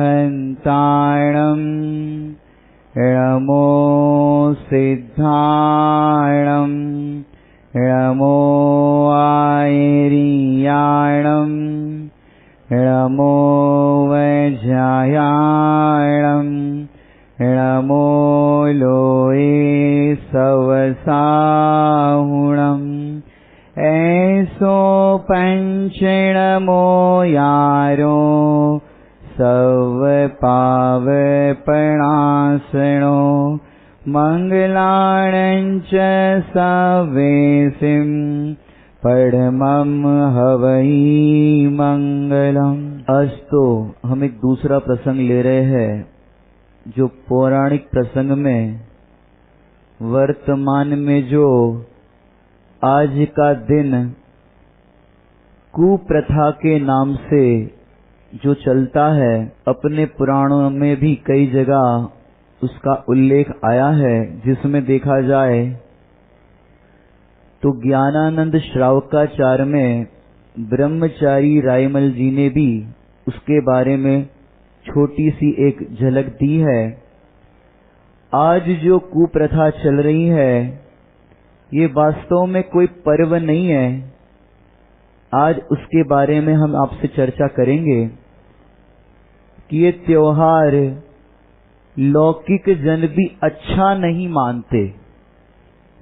अरिहन्ताणं नमो सिद्धाणं नमो आयर्याणं नमो वज्रायाणं नमो लोये सवसाहुणम् ऐसो पंचणमो यारो सव पाव प्रणासनो मंगलाणंच सवेसिं परमं हवै मंगलम। आज तो हम एक दूसरा प्रसंग ले रहे हैं जो पौराणिक प्रसंग में वर्तमान में जो आज का दिन कुप्रथा के नाम से जो चलता है, अपने पुराणों में भी कई जगह उसका उल्लेख आया है, जिसमें देखा जाए तो ज्ञानानंद श्रावकाचार्य में ब्रह्मचारी रायमल जी ने भी उसके बारे में छोटी सी एक झलक दी है। आज जो कुप्रथा चल रही है ये वास्तव में कोई पर्व नहीं है। आज उसके बारे में हम आपसे चर्चा करेंगे कि ये त्योहार लौकिक जन भी अच्छा नहीं मानते,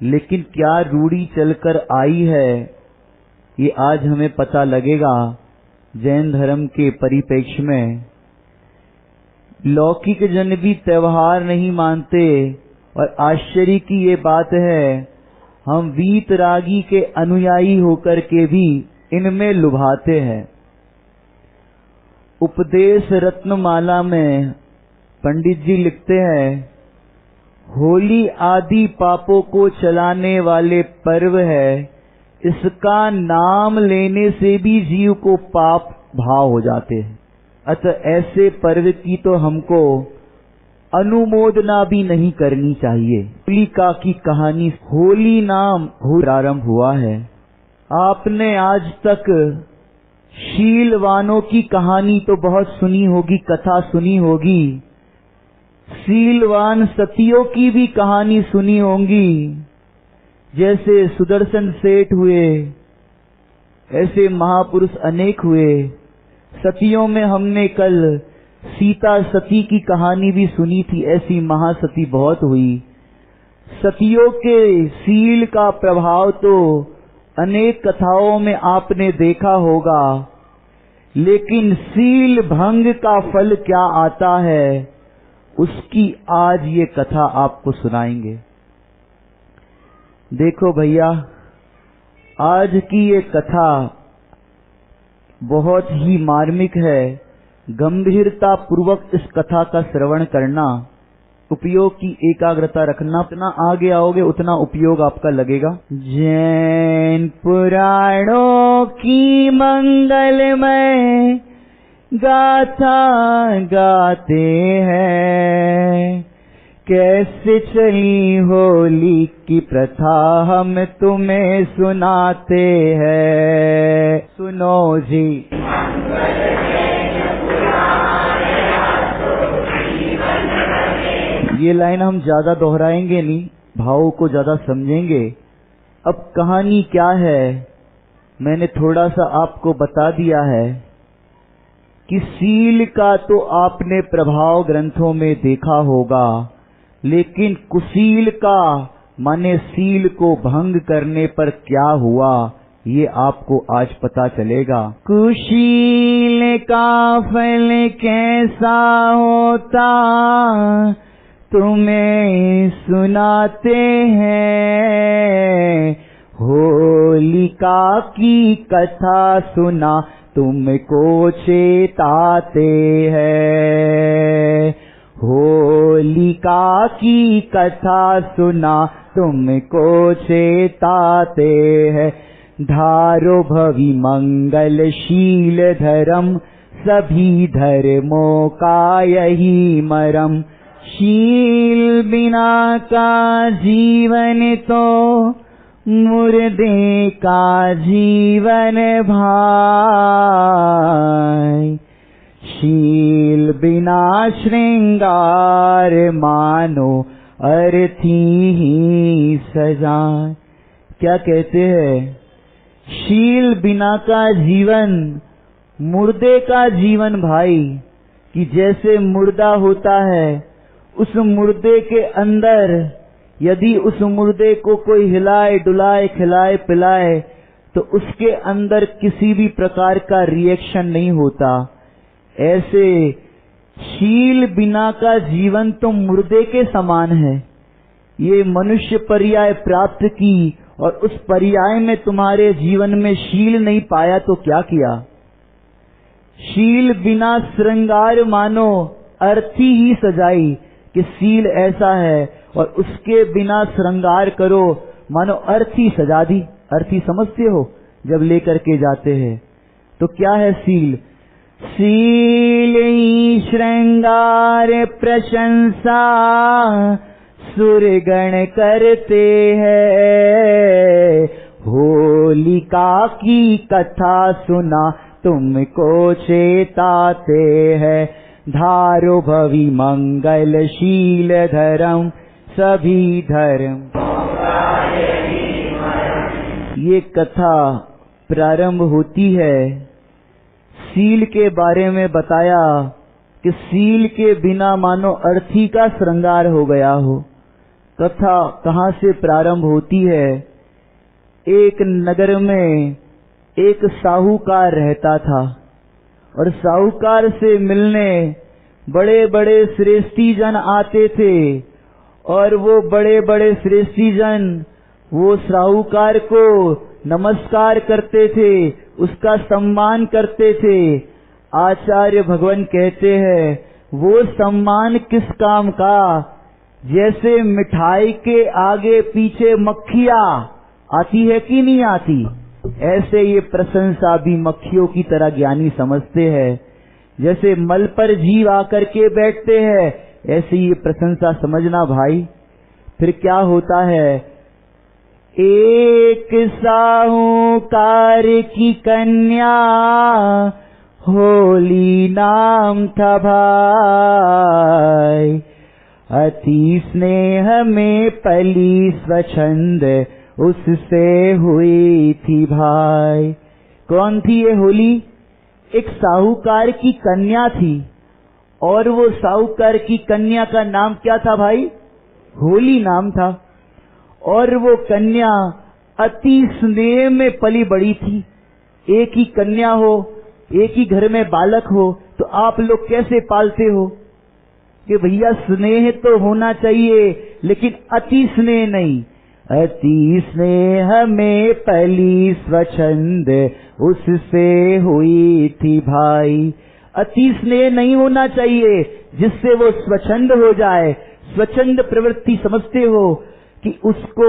लेकिन क्या रूढ़ी चलकर आई है ये आज हमें पता लगेगा। जैन धर्म के परिप्रेक्ष्य में लौकिक जन भी त्योहार नहीं मानते, और आश्चर्य की ये बात है हम वीतरागी के अनुयायी होकर के भी इनमें लुभाते हैं। उपदेश रत्नमाला में पंडित जी लिखते हैं, होली आदि पापों को चलाने वाले पर्व है, इसका नाम लेने से भी जीव को पाप भाव हो जाते हैं। अतः ऐसे पर्व की तो हमको अनुमोदना भी नहीं करनी चाहिए। होलिका की कहानी होली नाम प्रारंभ हुआ है। आपने आज तक शीलवानों की कहानी तो बहुत सुनी होगी, कथा सुनी होगी, शीलवान सतियों की भी कहानी सुनी होंगी। जैसे सुदर्शन सेठ हुए, ऐसे महापुरुष अनेक हुए। सतियों में हमने कल सीता सती की कहानी भी सुनी थी, ऐसी महासती बहुत हुई। सतियों के शील का प्रभाव तो अनेक कथाओं में आपने देखा होगा, लेकिन शील भंग का फल क्या आता है उसकी आज ये कथा आपको सुनाएंगे। देखो भैया, आज की ये कथा बहुत ही मार्मिक है। गंभीरता पूर्वक इस कथा का श्रवण करना, उपयोग की एकाग्रता रखना। उतना आगे आओगे उतना उपयोग आपका लगेगा। जैन पुराणों की मंगलमय गाथा गाते हैं, कैसे चली होली की प्रथा हम तुम्हें सुनाते हैं। सुनो जी। ये लाइन हम ज्यादा दोहराएंगे नहीं, भावों को ज्यादा समझेंगे। अब कहानी क्या है मैंने थोड़ा सा आपको बता दिया है कि शील का तो आपने प्रभाव ग्रंथों में देखा होगा, लेकिन कुशील का माने शील को भंग करने पर क्या हुआ ये आपको आज पता चलेगा। कुशील का फल कैसा होता तुम्हें सुनाते हैं, होलिका की कथा सुना तुमको चेताते हैं। होलिका की कथा सुना तुमको चेताते हैं। धारो भवि मंगलशील धर्म, सभी धर्मों का यही मरम। शील बिना का जीवन तो मुर्दे का जीवन भाई। शील शील बिना श्रृंगार मानो अर्थी ही सजाए। क्या कहते हैं? शील बिना का जीवन मुर्दे का जीवन भाई, कि जैसे मुर्दा होता है, उस मुर्दे के अंदर यदि उस मुर्दे को कोई हिलाए डुलाए खिलाए पिलाए तो उसके अंदर किसी भी प्रकार का रिएक्शन नहीं होता। ऐसे शील बिना का जीवन तो मुर्दे के समान है। ये मनुष्य पर्याय प्राप्त की और उस पर्याय में तुम्हारे जीवन में शील नहीं पाया तो क्या किया? शील बिना श्रृंगार मानो अर्थी ही सजाई, कि शील ऐसा है और उसके बिना श्रृंगार करो मानो अर्थी सजा दी। अर्थी समझते हो जब लेकर के जाते हैं तो क्या है शील? शील ही श्रृंगार प्रशंसा सुरगण करते हैं। होलिका की कथा सुना तुमको चेताते हैं। धारो भवि मंगल शील धर्म सभी धर्म। ये कथा प्रारंभ होती है, शील के बारे में बताया कि शील के बिना मानो अर्थी का श्रृंगार हो गया हो। कथा कहाँ से प्रारंभ होती है? एक नगर में एक साहूकार रहता था और साहूकार से मिलने बड़े बड़े श्रेष्ठी जन आते थे और वो बड़े बड़े श्रेष्ठी जन वो साहूकार को नमस्कार करते थे, उसका सम्मान करते थे। आचार्य भगवान कहते हैं वो सम्मान किस काम का? जैसे मिठाई के आगे पीछे मक्खियां आती है कि नहीं आती, ऐसे ये प्रशंसा भी मक्खियों की तरह ज्ञानी समझते हैं। जैसे मल पर जीव आकर के बैठते हैं ऐसे ये प्रशंसा समझना भाई। फिर क्या होता है? एक साहूकार की कन्या होली नाम था भाई। अति स्नेह में पली स्वच्छंद उससे हुई थी भाई। कौन थी ये होली? एक साहूकार की कन्या थी और वो साहूकार की कन्या का नाम क्या था भाई? होली नाम था। और वो कन्या अति स्नेह में पली बड़ी थी। एक ही कन्या हो, एक ही घर में बालक हो तो आप लोग कैसे पालते हो कि भैया स्नेह तो होना चाहिए लेकिन अति स्नेह नहीं। अति स्नेह में पली स्वच्छंद उससे हुई थी भाई। अति स्नेह नहीं होना चाहिए जिससे वो स्वच्छंद हो जाए। स्वच्छंद प्रवृत्ति समझते हो कि उसको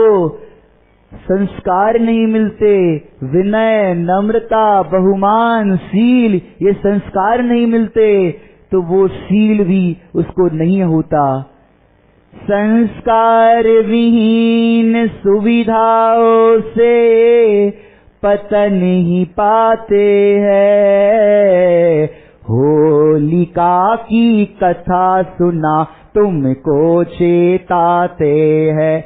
संस्कार नहीं मिलते, विनय नम्रता बहुमान शील ये संस्कार नहीं मिलते तो वो शील भी उसको नहीं होता। संस्कार विहीन सुविधाओं से पतन ही पाते हैं। होलिका की कथा सुना तुमको चेताते हैं।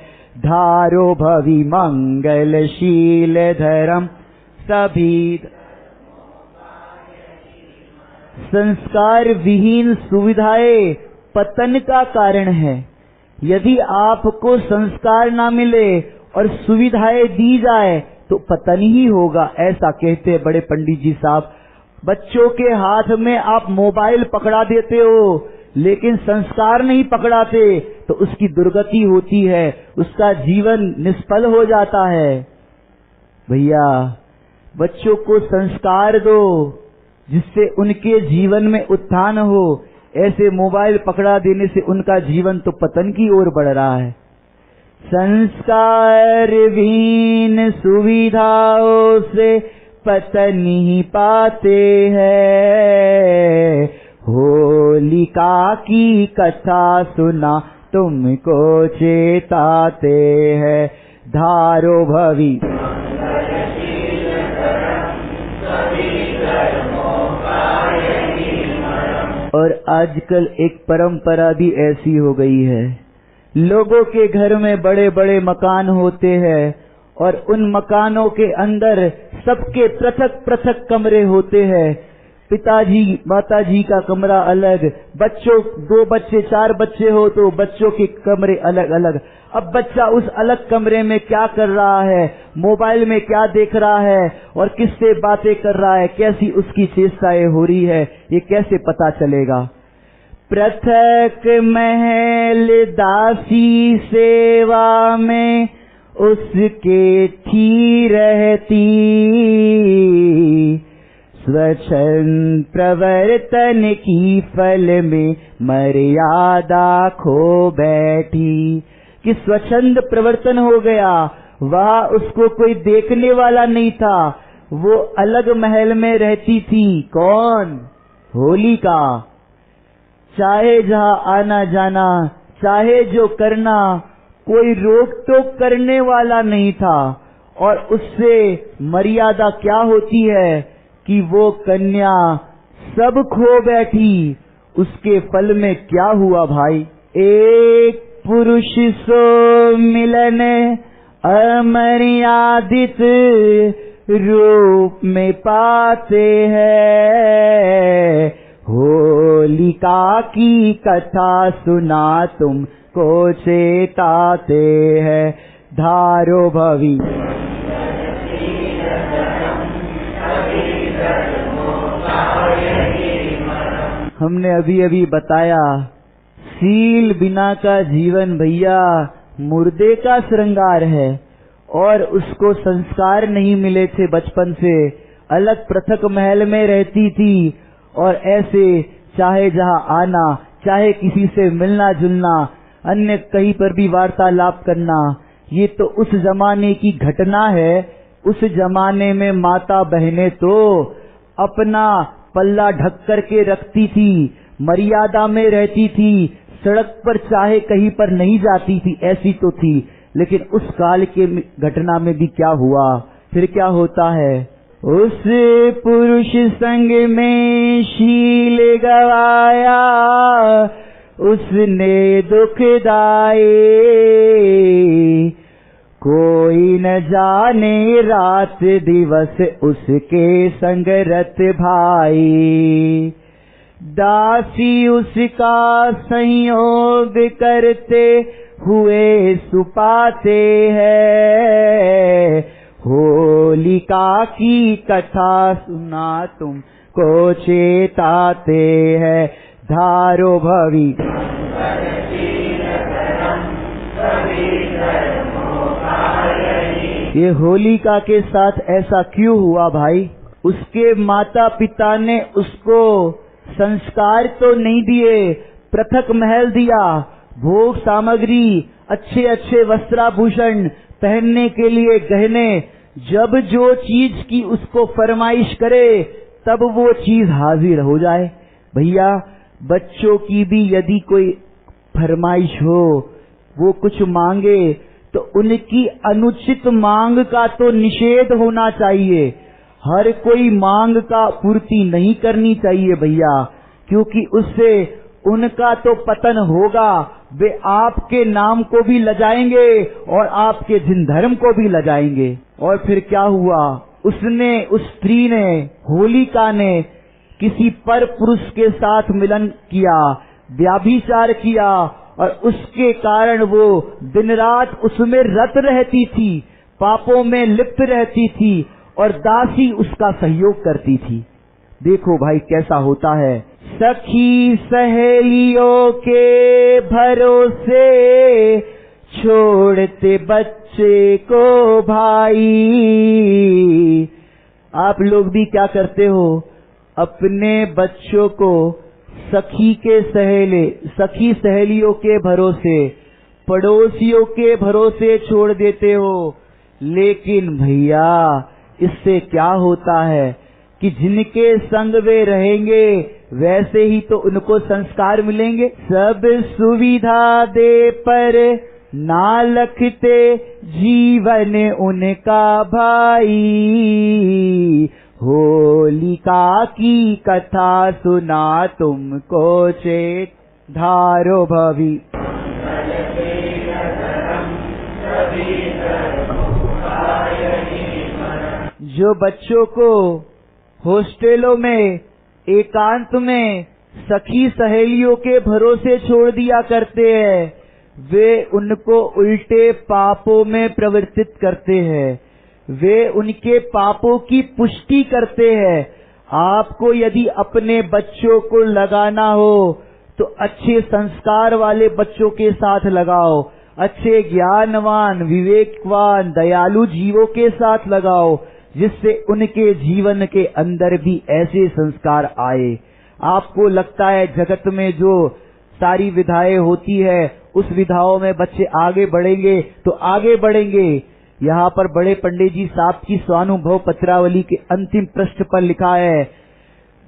धारो भवि मंगल शील धर्म सभी। संस्कार विहीन सुविधाएं पतन का कारण है। यदि आपको संस्कार ना मिले और सुविधाएं दी जाए तो पतन ही होगा, ऐसा कहते हैं बड़े पंडित जी साहब। बच्चों के हाथ में आप मोबाइल पकड़ा देते हो लेकिन संस्कार नहीं पकड़ाते तो उसकी दुर्गति होती है, उसका जीवन निष्फल हो जाता है। भैया बच्चों को संस्कार दो जिससे उनके जीवन में उत्थान हो। ऐसे मोबाइल पकड़ा देने से उनका जीवन तो पतन की ओर बढ़ रहा है। संस्कार विहीन सुविधाओं से पतन ही पाते हैं। होलिका की कथा सुना तुमको चेताते हैं। धारो भवि और आजकल एक परंपरा भी ऐसी हो गई है, लोगों के घर में बड़े बड़े मकान होते हैं और उन मकानों के अंदर सबके पृथक पृथक कमरे होते हैं। पिताजी माताजी का कमरा अलग, बच्चों 2 बच्चे 4 बच्चे हो तो बच्चों के कमरे अलग अलग। अब बच्चा उस अलग कमरे में क्या कर रहा है, मोबाइल में क्या देख रहा है और किससे बातें कर रहा है, कैसी उसकी चेष्टाएं हो रही है, ये कैसे पता चलेगा। पृथक महल दासी सेवा में उसके थी रहती, स्वच्छंद प्रवर्तन की फल में मर्यादा खो बैठी। कि स्वच्छंद प्रवर्तन हो गया, वह उसको कोई देखने वाला नहीं था, वो अलग महल में रहती थी। कौन? होलिका। चाहे जहां आना जाना, चाहे जो करना, कोई रोक टोक करने वाला नहीं था। और उससे मर्यादा क्या होती है कि वो कन्या सब खो बैठी। उसके फल में क्या हुआ भाई? एक पुरुष सो मिलन अमर्यादित रूप में पाते हैं। होलिका की कथा सुना तुमको चेताते हैं। धारो भवी हमने अभी अभी बताया, सील बिना का जीवन भैया मुर्दे का श्रृंगार है। और उसको संस्कार नहीं मिले थे बचपन से, अलग पृथक महल में रहती थी और ऐसे चाहे जहां आना, चाहे किसी से मिलना जुलना, अन्य कहीं पर भी वार्तालाप करना, ये तो उस जमाने की घटना है। उस जमाने में माता बहनें तो अपना पल्ला ढक करके रखती थी, मर्यादा में रहती थी, सड़क पर चाहे कहीं पर नहीं जाती थी, ऐसी तो थी। लेकिन उस काल के घटना में भी क्या हुआ, फिर क्या होता है? उस पुरुष संग में शील गवाया, उसने दुखदाई, कोई न जाने रात दिवस उसके संग रत भाई। दासी उसका संयोग करते हुए सुपाते हैं। होलिका की कथा सुना तुमको चेताते हैं। धारो भवी ये होलिका के साथ ऐसा क्यों हुआ भाई? उसके माता पिता ने उसको संस्कार तो नहीं दिए, पृथक महल दिया, भोग सामग्री, अच्छे अच्छे वस्त्राभूषण, पहनने के लिए गहने। जब जो चीज की उसको फरमाइश करे तब वो चीज हाजिर हो जाए। भैया बच्चों की भी यदि कोई फरमाइश हो, वो कुछ मांगे तो उनकी अनुचित मांग का तो निषेध होना चाहिए। हर कोई मांग का पूर्ति नहीं करनी चाहिए भैया, क्योंकि उससे उनका तो पतन होगा। वे आपके नाम को भी लजाएंगे और आपके जिन धर्म को भी लजाएंगे। और फिर क्या हुआ? उसने, उस स्त्री ने, होलिका ने किसी पर पुरुष के साथ मिलन किया, व्याभिचार किया और उसके कारण वो दिन रात उसमें रत रहती थी, पापों में लिप्त रहती थी और दासी उसका सहयोग करती थी। देखो भाई कैसा होता है। सखी सहेलियों के भरोसे छोड़ते बच्चे को भाई। आप लोग भी क्या करते हो? अपने बच्चों को सखी सहेलियों के भरोसे, पड़ोसियों के भरोसे छोड़ देते हो। लेकिन भैया इससे क्या होता है कि जिनके संग वे रहेंगे वैसे ही तो उनको संस्कार मिलेंगे। सब सुविधा दे पर ना लखते जीवन उनका भाई। होलिका की कथा सुना तुमको चेत धारो भवी। जो बच्चों को हॉस्टलों में एकांत में सखी सहेलियों के भरोसे छोड़ दिया करते हैं, वे उनको उल्टे पापों में प्रवर्तित करते हैं, वे उनके पापों की पुष्टि करते हैं। आपको यदि अपने बच्चों को लगाना हो तो अच्छे संस्कार वाले बच्चों के साथ लगाओ, अच्छे ज्ञानवान विवेकवान दयालु जीवों के साथ लगाओ, जिससे उनके जीवन के अंदर भी ऐसे संस्कार आए। आपको लगता है जगत में जो सारी विधाएं होती है उस विधाओं में बच्चे आगे बढ़ेंगे तो आगे बढ़ेंगे। यहाँ पर बड़े पंडित जी साहब की स्वानुभव पत्रावली के अंतिम पृष्ठ पर लिखा है,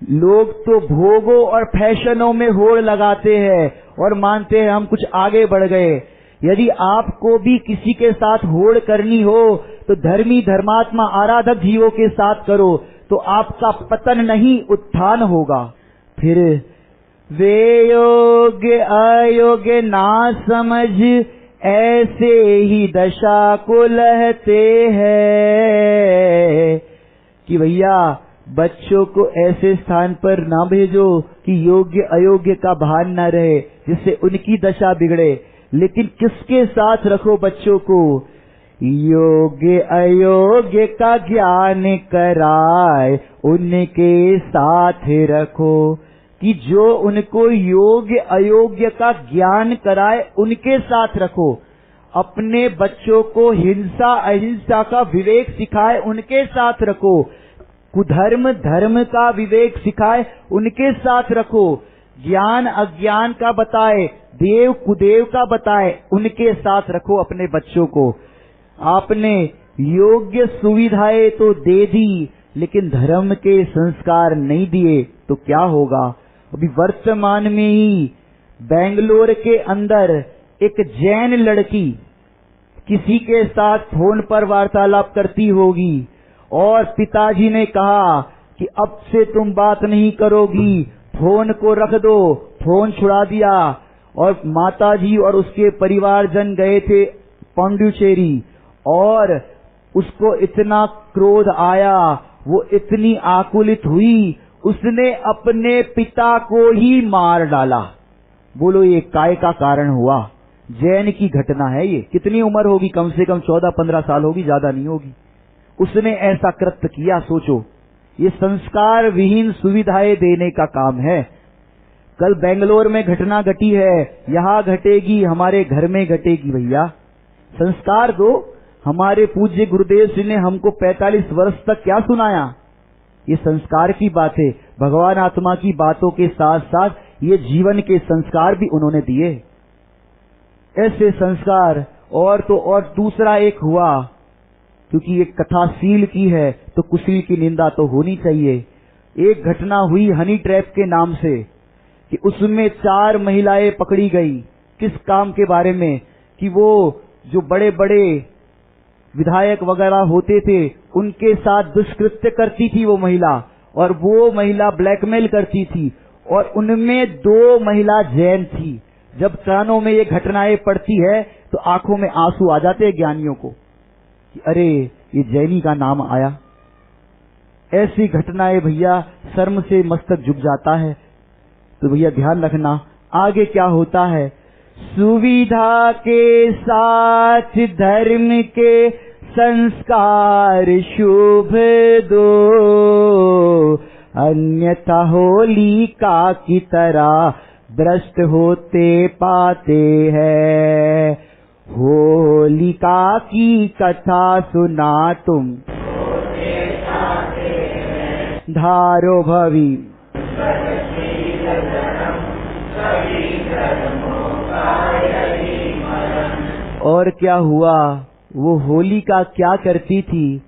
लोग तो भोगों और फैशनों में होड़ लगाते हैं और मानते हैं हम कुछ आगे बढ़ गए। यदि आपको भी किसी के साथ होड़ करनी हो तो धर्मी धर्मात्मा आराधक जीवों के साथ करो, तो आपका पतन नहीं उत्थान होगा। फिर वे योग्य अयोग्य ना समझ ऐसे ही दशा को लहते हैं कि भैया बच्चों को ऐसे स्थान पर ना भेजो कि योग्य अयोग्य का भान न रहे, जिससे उनकी दशा बिगड़े। लेकिन किसके साथ रखो बच्चों को? योग्य अयोग्य का ज्ञान कराए उनके साथ रखो, कि जो उनको योग्य अयोग्य का ज्ञान कराए उनके साथ रखो। अपने बच्चों को हिंसा अहिंसा का विवेक सिखाए उनके साथ रखो, कुधर्म धर्म का विवेक सिखाए उनके साथ रखो, ज्ञान अज्ञान का बताए देव कुदेव का बताए उनके साथ रखो अपने बच्चों को। आपने योग्य सुविधाएं तो दे दी लेकिन धर्म के संस्कार नहीं दिए तो क्या होगा? अभी वर्तमान में ही बेंगलोर के अंदर एक जैन लड़की किसी के साथ फोन पर वार्तालाप करती होगी और पिताजी ने कहा कि अब से तुम बात नहीं करोगी, फोन को रख दो, फोन छुड़ा दिया। और माताजी और उसके परिवारजन गए थे पांडिचेरी और उसको इतना क्रोध आया, वो इतनी आकुलित हुई, उसने अपने पिता को ही मार डाला। बोलो ये काय का कारण हुआ? जैन की घटना है ये। कितनी उम्र होगी? कम से कम 14-15 साल होगी, ज्यादा नहीं होगी। उसने ऐसा कृत्य किया। सोचो, ये संस्कार विहीन सुविधाएं देने का काम है। कल बेंगलोर में घटना घटी है, यहाँ घटेगी, हमारे घर में घटेगी। भैया संस्कार दो। हमारे पूज्य गुरुदेव जी ने हमको 45 वर्ष तक क्या सुनाया? ये संस्कार की बात है। भगवान आत्मा की बातों के साथ साथ ये जीवन के संस्कार भी उन्होंने दिए। ऐसे संस्कार और तो और दूसरा एक हुआ, क्योंकि ये कथा सील की है तो कुशील की निंदा तो होनी चाहिए। एक घटना हुई हनी ट्रैप के नाम से कि उसमें 4 महिलाएं पकड़ी गई। किस काम के बारे में? कि वो जो बड़े बड़े विधायक वगैरह होते थे उनके साथ दुष्कृत्य करती थी वो महिला, और वो महिला ब्लैकमेल करती थी, और उनमें 2 महिला जैन थी। जब कानों में ये घटनाएं पड़ती है तो आंखों में आंसू आ जाते हैं ज्ञानियों को कि अरे ये जैनी का नाम आया। ऐसी घटनाएं भैया शर्म से मस्तक झुक जाता है। तो भैया ध्यान रखना आगे क्या होता है। सुविधा के साथ धर्म के संस्कार शुभ दो, अन्यथा होलिका की तरह भ्रष्ट होते पाते हैं। होलिका की कथा सुना तुम धारो भवी। और क्या हुआ? वो होलिका क्या करती थी?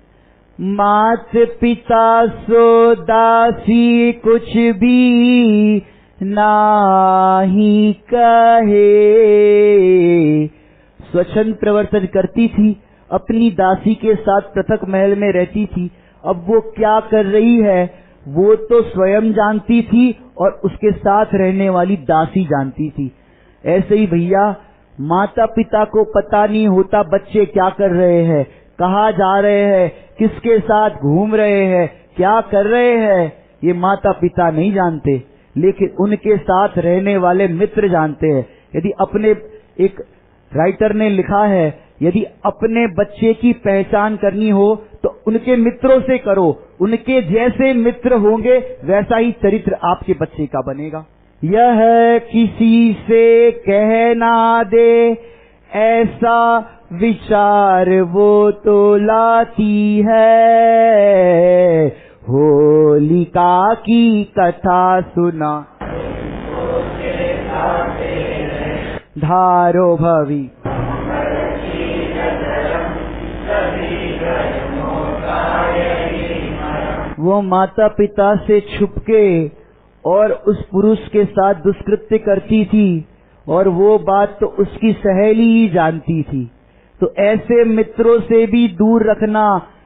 मात पिता सो दासी कुछ भी नाही कहे। स्वच्छंद प्रवर्तन करती थी, अपनी दासी के साथ पृथक महल में रहती थी, अब वो क्या कर रही है वो तो स्वयं जानती थी और उसके साथ रहने वाली दासी जानती थी। ऐसे ही भैया माता पिता को पता नहीं होता बच्चे क्या कर रहे हैं, कहाँ जा रहे हैं, किसके साथ घूम रहे हैं, क्या कर रहे हैं, ये माता पिता नहीं जानते, लेकिन उनके साथ रहने वाले मित्र जानते हैं। यदि अपने, एक राइटर ने लिखा है, यदि अपने बच्चे की पहचान करनी हो तो उनके मित्रों से करो, उनके जैसे मित्र होंगे वैसा ही चरित्र आपके बच्चे का बनेगा। यह किसी से कह ना दे ऐसा विचार वो तो लाती है, होलिका की कथा सुना धारो भवी। वो माता पिता से छुपके और उस पुरुष के साथ दुष्कृत्य करती थी और वो बात तो उसकी सहेली ही जानती थी। तो ऐसे मित्रों से भी दूर रखना,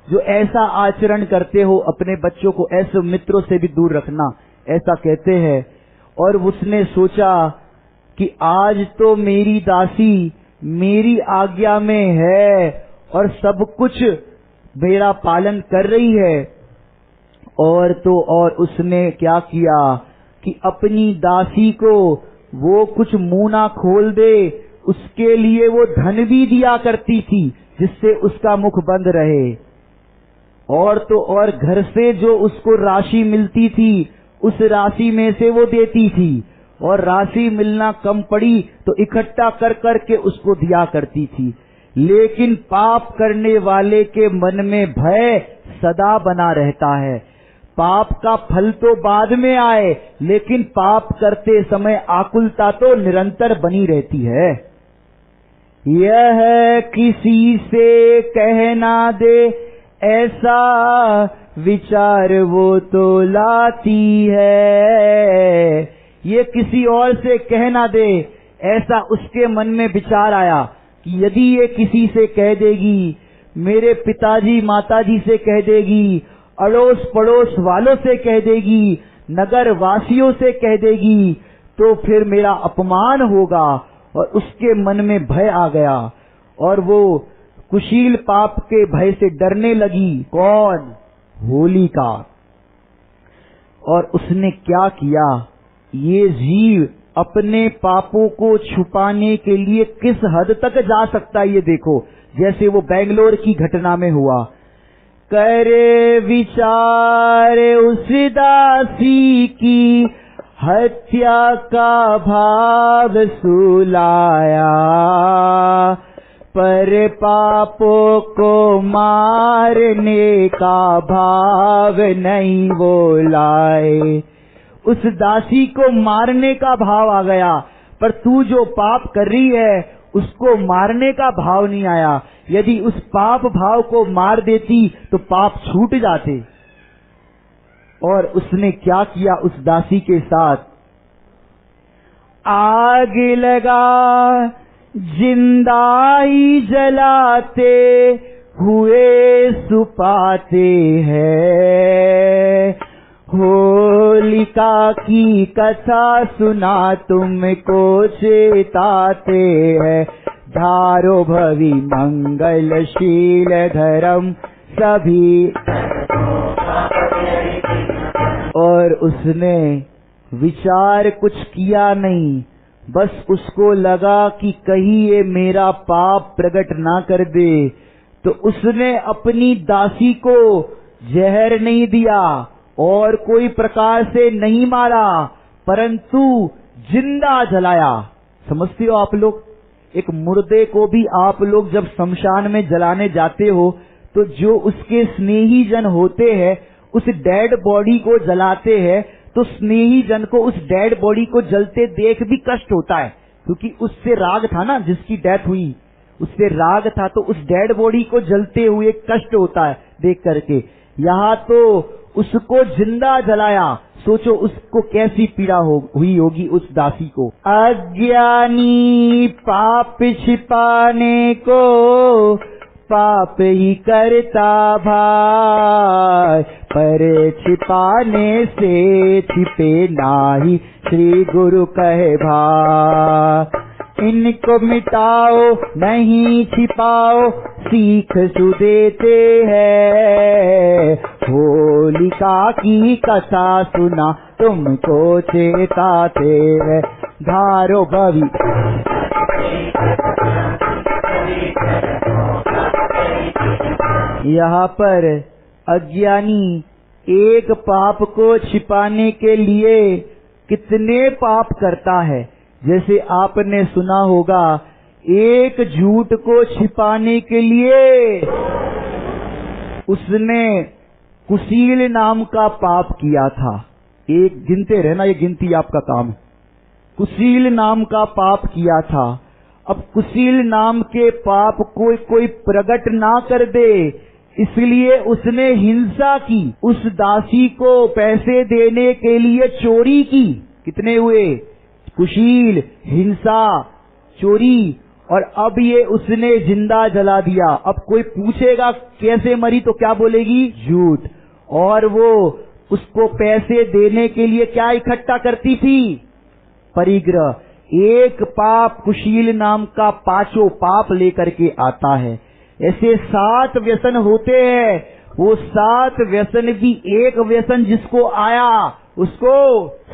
जो ऐसा आचरण करते हो अपने बच्चों को, ऐसे मित्रों से भी दूर रखना, ऐसा कहते हैं। और उसने सोचा कि आज तो मेरी दासी मेरी आज्ञा में है और सब कुछ मेरा पालन कर रही है, और तो और उसने क्या किया कि अपनी दासी को वो कुछ मुंह ना खोल दे, उसके लिए वो धन भी दिया करती थी जिससे उसका मुख बंद रहे। और तो और घर से जो उसको राशि मिलती थी उस राशि में से वो देती थी, और राशि मिलना कम पड़ी तो इकट्ठा कर करके उसको दिया करती थी। लेकिन पाप करने वाले के मन में भय सदा बना रहता है। पाप का फल तो बाद में आए, लेकिन पाप करते समय आकुलता तो निरंतर बनी रहती है। यह किसी से कह ना दे ऐसा विचार वो तो लाती है, ये किसी और से कह ना दे, ऐसा उसके मन में विचार आया कि यदि ये किसी से कह देगी, मेरे पिताजी माताजी से कह देगी, अड़ोस पड़ोस वालों से कह देगी, नगर वासियों से कह देगी, तो फिर मेरा अपमान होगा। और उसके मन में भय आ गया और वो कुशील पाप के भय से डरने लगी। कौन? होलिका। और उसने क्या किया, ये जीव अपने पापों को छुपाने के लिए किस हद तक जा सकता है ये देखो। जैसे वो बेंगलोर की घटना में हुआ, करे विचार उस दासी की हत्या का भाव सुलाया, पर पापों को मारने का भाव नहीं वो लाए। उस दासी को मारने का भाव आ गया, पर तू जो पाप कर रही है उसको मारने का भाव नहीं आया। यदि उस पाप भाव को मार देती तो पाप छूट जाते। और उसने क्या किया उस दासी के साथ, आग लगा जिंदा ही जलाते हुए सुपाते हैं, होलिका की कथा सुना तुमको चेताते हैं, धारो भवी मंगलशील धर्म सभी। और उसने विचार कुछ किया नहीं, बस उसको लगा कि कहीं ये मेरा पाप प्रकट ना कर दे, तो उसने अपनी दासी को जहर नहीं दिया और कोई प्रकार से नहीं मारा, परंतु जिंदा जलाया। समझते हो आप लोग, एक मुर्दे को भी आप लोग जब शमशान में जलाने जाते हो तो जो उसके स्नेही जन होते हैं उस डेड बॉडी को जलाते हैं, तो स्नेही जन को उस डेड बॉडी को जलते देख भी कष्ट होता है, क्योंकि उससे राग था ना, जिसकी डेथ हुई उससे राग था, तो उस डेड बॉडी को जलते हुए कष्ट होता है देख करके। यहाँ तो उसको जिंदा जलाया, सोचो उसको कैसी पीड़ा हुई होगी उस दासी को। अज्ञानी पाप छिपाने को पाप ही करता भाई, पर छिपाने से छिपे नाही, श्री गुरु कहे भाई। इनको मिटाओ नहीं छिपाओ, सीख सुदेते हैं, होलिका की कथा सुना तुमको चेताते हैं, धारो भवी। यहाँ पर अज्ञानी एक पाप को छिपाने के लिए कितने पाप करता है। जैसे आपने सुना होगा, एक झूठ को छिपाने के लिए उसने कुशील नाम का पाप किया था। एक गिनते रहना, ये गिनती आपका काम है। कुशील नाम का पाप किया था। अब कुशील नाम के पाप को कोई प्रकट ना कर दे, इसलिए उसने हिंसा की। उस दासी को पैसे देने के लिए चोरी की। कितने हुए? कुशील, हिंसा, चोरी, और अब ये उसने जिंदा जला दिया। अब कोई पूछेगा कैसे मरी तो क्या बोलेगी? झूठ। और वो उसको पैसे देने के लिए क्या इकट्ठा करती थी? परिग्रह। एक पाप कुशील नाम का पांचों पाप लेकर के आता है। ऐसे 7 व्यसन होते हैं। वो 7 व्यसन भी एक व्यसन जिसको आया उसको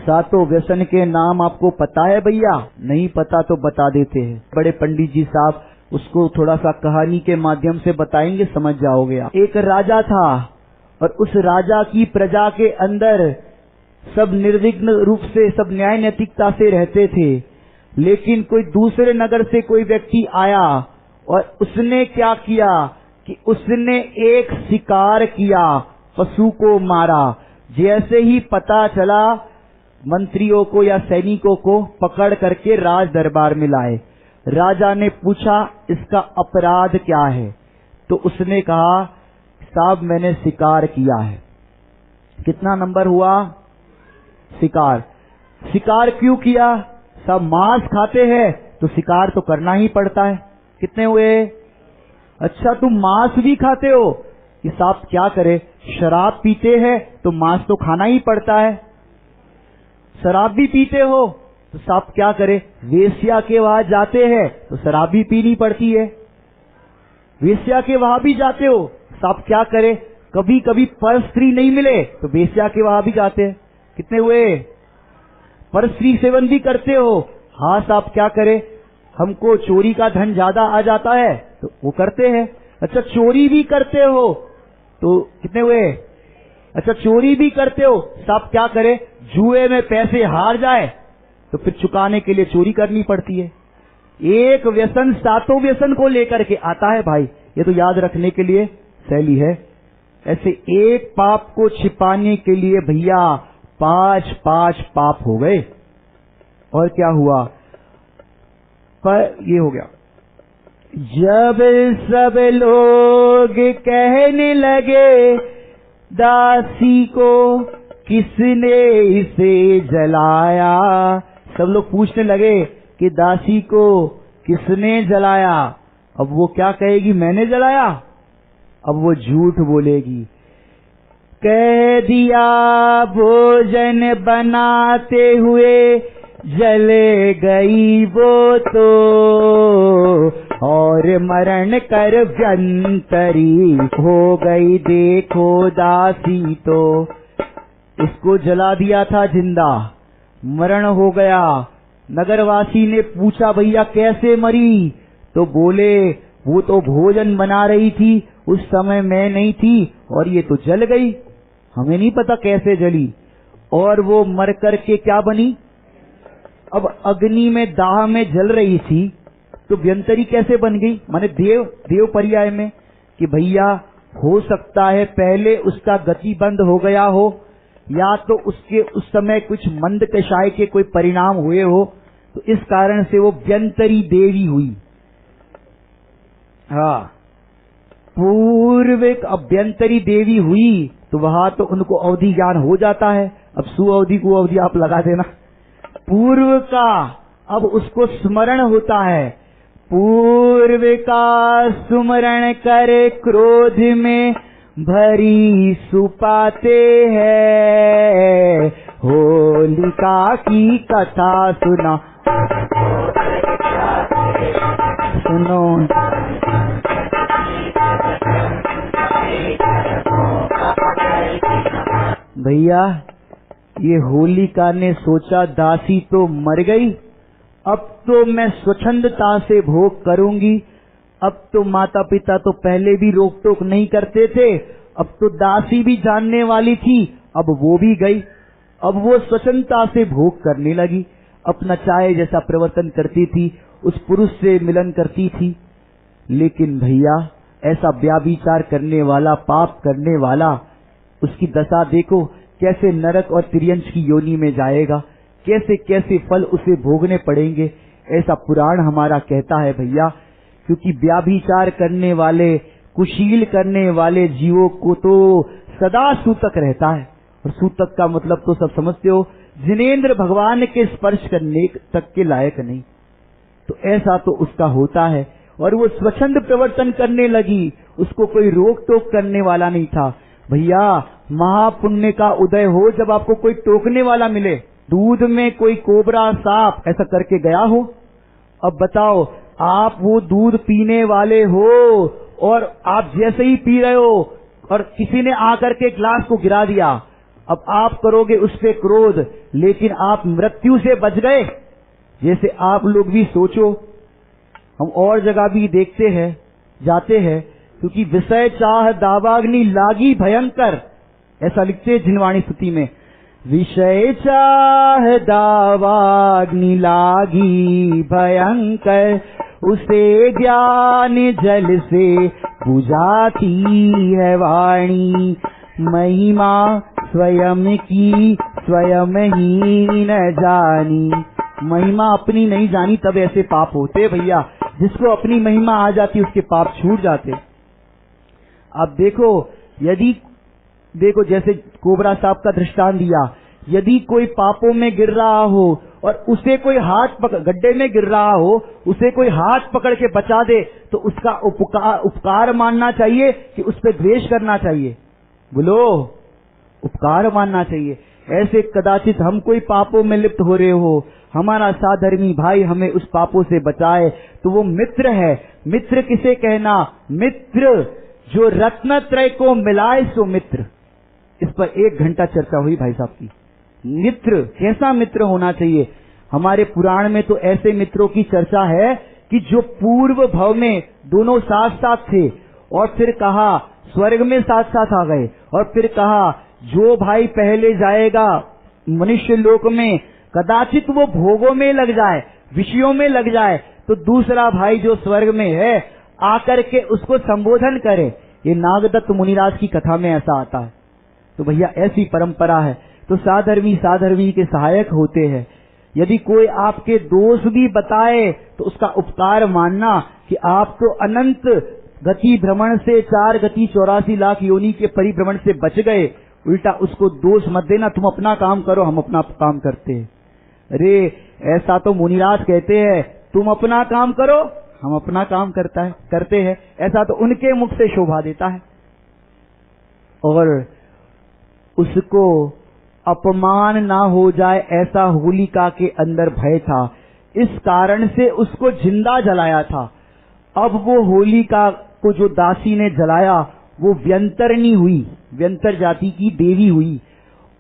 7 व्यसन के नाम आपको पता है भैया? नहीं पता तो बता देते हैं। बड़े पंडित जी साहब उसको थोड़ा सा कहानी के माध्यम से बताएंगे, समझ जाओगे आप। एक राजा था और उस राजा की प्रजा के अंदर सब निर्विघ्न रूप से, सब न्याय नैतिकता से रहते थे। लेकिन कोई दूसरे नगर से कोई व्यक्ति आया और उसने क्या किया कि उसने एक शिकार किया, पशु को मारा। जैसे ही पता चला, मंत्रियों को या सैनिकों को पकड़ करके राज दरबार में लाए। राजा ने पूछा इसका अपराध क्या है? तो उसने कहा साहब मैंने शिकार किया है। कितना नंबर हुआ? शिकार। शिकार क्यों किया? सब मांस खाते हैं तो शिकार तो करना ही पड़ता है। कितने हुए? अच्छा तुम मांस भी खाते हो? कि साहब क्या करे, शराब पीते हैं तो मांस तो खाना ही पड़ता है। शराब भी पीते हो तो साहब क्या करे, वेश्या के वहां जाते हैं तो शराब भी पीनी पड़ती है। वेश्या के वहां भी जाते हो, साहब क्या करे, कभी कभी पर स्त्री नहीं मिले तो वेश्या के वहां भी जाते हैं। कितने हुए? पर स्त्री सेवन भी करते हो। हाँ साहब क्या करे, हमको चोरी का धन ज्यादा आ जाता है तो वो करते हैं। अच्छा चोरी भी करते हो तो कितने हुए? अच्छा चोरी भी करते हो, साहब क्या करे, जुए में पैसे हार जाए तो फिर चुकाने के लिए चोरी करनी पड़ती है। एक व्यसन 7 व्यसन को लेकर के आता है भाई, ये तो याद रखने के लिए शैली है। ऐसे एक पाप को छिपाने के लिए भैया 5 पाप हो गए। और क्या हुआ? पर ये हो गया, जब सब लोग कहने लगे दासी को किसने इसे जलाया। सब लोग पूछने लगे कि दासी को किसने जलाया। अब वो क्या कहेगी? मैंने जलाया। अब वो झूठ बोलेगी। कह दिया भोजन बनाते हुए जल गई वो तो, और मरण कर व्यंतरी हो गई देखो दासी तो। इसको जला दिया था जिंदा, मरण हो गया। नगरवासी ने पूछा भैया कैसे मरी? तो बोले वो तो भोजन बना रही थी, उस समय मैं नहीं थी और ये तो जल गई, हमें नहीं पता कैसे जली। और वो मर करके क्या बनी? अब अग्नि में दाह में जल रही थी तो व्यंतरी कैसे बन गई? माने देव पर्याय में कि भैया हो सकता है पहले उसका गति बंद हो गया हो, या तो उसके उस समय कुछ मंद कषाय के कोई परिणाम हुए हो, तो इस कारण से वो व्यंतरी देवी हुई। हाँ, पूर्व अभ्यंतरी देवी हुई तो वहां तो उनको अवधि ज्ञान हो जाता है। अब सुअवधि को अवधि आप लगा देना। पूर्व का अब उसको स्मरण होता है, पूर्व का सुमरण कर क्रोध में भरी सुपाते हैं। होलिका की कथा सुना सुनो। भैया ये होलिका ने सोचा दासी तो मर गई, अब तो मैं स्वच्छंदता से भोग करूंगी। अब तो माता पिता तो पहले भी रोक टोक नहीं करते थे, अब तो दासी भी जानने वाली थी, अब वो भी गई। अब वो स्वच्छंदता से भोग करने लगी, अपना चाहे जैसा प्रवर्तन करती थी, उस पुरुष से मिलन करती थी। लेकिन भैया ऐसा व्याभिचार करने वाला, पाप करने वाला, उसकी दशा देखो कैसे नरक और तिर्यंश की योनि में जाएगा, कैसे कैसे फल उसे भोगने पड़ेंगे, ऐसा पुराण हमारा कहता है भैया। क्योंकि व्याभिचार करने वाले, कुशील करने वाले जीवों को तो सदा सूतक रहता है, और सूतक का मतलब तो सब समझते हो, जिनेंद्र भगवान के स्पर्श करने तक के लायक नहीं। तो ऐसा तो उसका होता है, और वो स्वच्छंद प्रवर्तन करने लगी, उसको कोई रोक टोक करने वाला नहीं था। भैया महापुण्य का उदय हो जब आपको कोई टोकने वाला मिले। दूध में कोई कोबरा सांप ऐसा करके गया हो, अब बताओ आप वो दूध पीने वाले हो और आप जैसे ही पी रहे हो और किसी ने आकर के ग्लास को गिरा दिया, अब आप करोगे उस पे क्रोध, लेकिन आप मृत्यु से बच गए। जैसे आप लोग भी सोचो, हम और जगह भी देखते हैं, जाते हैं, क्योंकि विषय चाह दावाग्नि लागी भयंकर, ऐसा लिखते हैं जिनवाणी स्तुति में, विषय चाह दावाग्नि लागी भयंकर, उसे ज्ञान जल से बुझाती है वाणी, महिमा स्वयं की स्वयं ही न जानी। महिमा अपनी नहीं जानी तब ऐसे पाप होते भैया, जिसको अपनी महिमा आ जाती उसके पाप छूट जाते। अब देखो, यदि देखो जैसे कोबरा सांप का दृष्टांत दिया, यदि कोई पापों में गिर रहा हो और उसे कोई हाथ पकड़, गड्ढे में गिर रहा हो, उसे कोई हाथ पकड़ के बचा दे, तो उसका उपकार मानना चाहिए कि उस पर द्वेष करना चाहिए? बोलो, उपकार मानना चाहिए। ऐसे कदाचित हम कोई पापों में लिप्त हो रहे हो, हमारा साधर्मी भाई हमें उस पापों से बचाए, तो वो मित्र है। मित्र किसे कहना? मित्र जो रत्नत्रय को मिलाए सो मित्र। इस पर 1 घंटा चर्चा हुई भाई साहब की। मित्र, कैसा मित्र होना चाहिए? हमारे पुराण में तो ऐसे मित्रों की चर्चा है कि जो पूर्व भव में दोनों साथ साथ थे, और फिर कहा स्वर्ग में साथ साथ आ गए, और फिर कहा जो भाई पहले जाएगा मनुष्य लोक में, कदाचित वो भोगों में लग जाए, विषयों में लग जाए, तो दूसरा भाई जो स्वर्ग में है आकर के उसको संबोधन करे। ये नागदत्त मुनिराज की कथा में ऐसा आता है। तो भैया ऐसी परंपरा है, तो साधर्मी के सहायक होते हैं। यदि कोई आपके दोष भी बताए तो उसका उपकार मानना कि आप तो अनंत गति भ्रमण से 4 गति 84 लाख योनि के परिभ्रमण से बच गए, उल्टा उसको दोष मत देना, तुम अपना काम करो हम अपना काम करते हैं। अरे ऐसा तो मुनिराज कहते हैं, तुम अपना काम करो हम अपना काम करते हैं, ऐसा तो उनके मुख से शोभा देता है। और उसको अपमान ना हो जाए ऐसा होलिका के अंदर भय था, इस कारण से उसको जिंदा जलाया था। अब वो होलिका को जो दासी ने जलाया वो व्यंतरनी हुई, व्यंतर जाति की देवी हुई,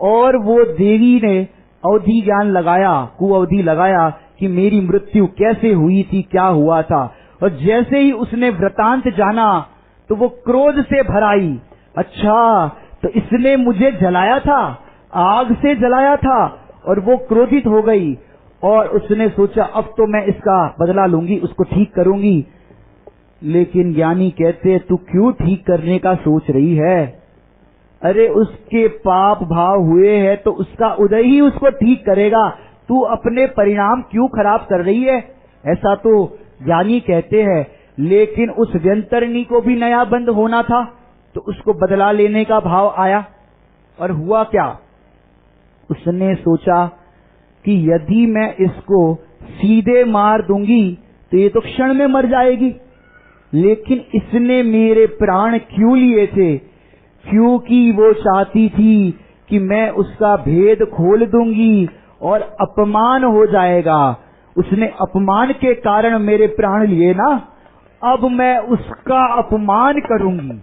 और वो देवी ने अवधि ज्ञान लगाया, कुअवधि लगाया कि मेरी मृत्यु कैसे हुई थी, क्या हुआ था। और जैसे ही उसने वृतांत जाना तो वो क्रोध से भर आई, अच्छा तो इसने मुझे जलाया था, आग से जलाया था, और वो क्रोधित हो गई और उसने सोचा अब तो मैं इसका बदला लूंगी, उसको ठीक करूंगी। लेकिन ज्ञानी कहते तू क्यों ठीक करने का सोच रही है? अरे उसके पाप भाव हुए हैं तो उसका उदय ही उसको ठीक करेगा, तू अपने परिणाम क्यों खराब कर रही है? ऐसा तो ज्ञानी कहते हैं। लेकिन उस व्यंतरणी को भी नया बंद होना था, तो उसको बदला लेने का भाव आया, और हुआ क्या? उसने सोचा कि यदि मैं इसको सीधे मार दूंगी तो ये तो क्षण में मर जाएगी, लेकिन इसने मेरे प्राण क्यों लिए थे? क्योंकि वो चाहती थी कि मैं उसका भेद खोल दूंगी और अपमान हो जाएगा। उसने अपमान के कारण मेरे प्राण लिए ना, अब मैं उसका अपमान करूंगी।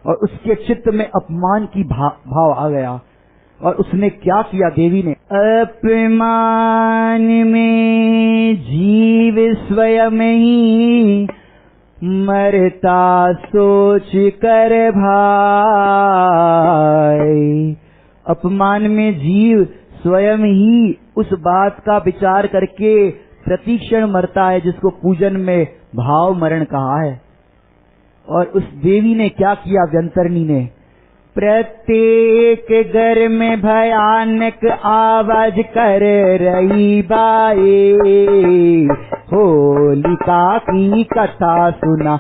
और उसके चित्त में अपमान की भाव आ गया। और उसने क्या किया देवी ने? अपमान में जीव स्वयं ही मरता सोच कर भाई। अपमान में जीव स्वयं ही उस बात का विचार करके प्रतिक्षण मरता है, जिसको पूजन में भाव मरण कहा है। और उस देवी ने क्या किया? व्यंतरनी ने प्रत्येक घर में भयानक आवाज कर रही बाई, होलिका की कथा सुना।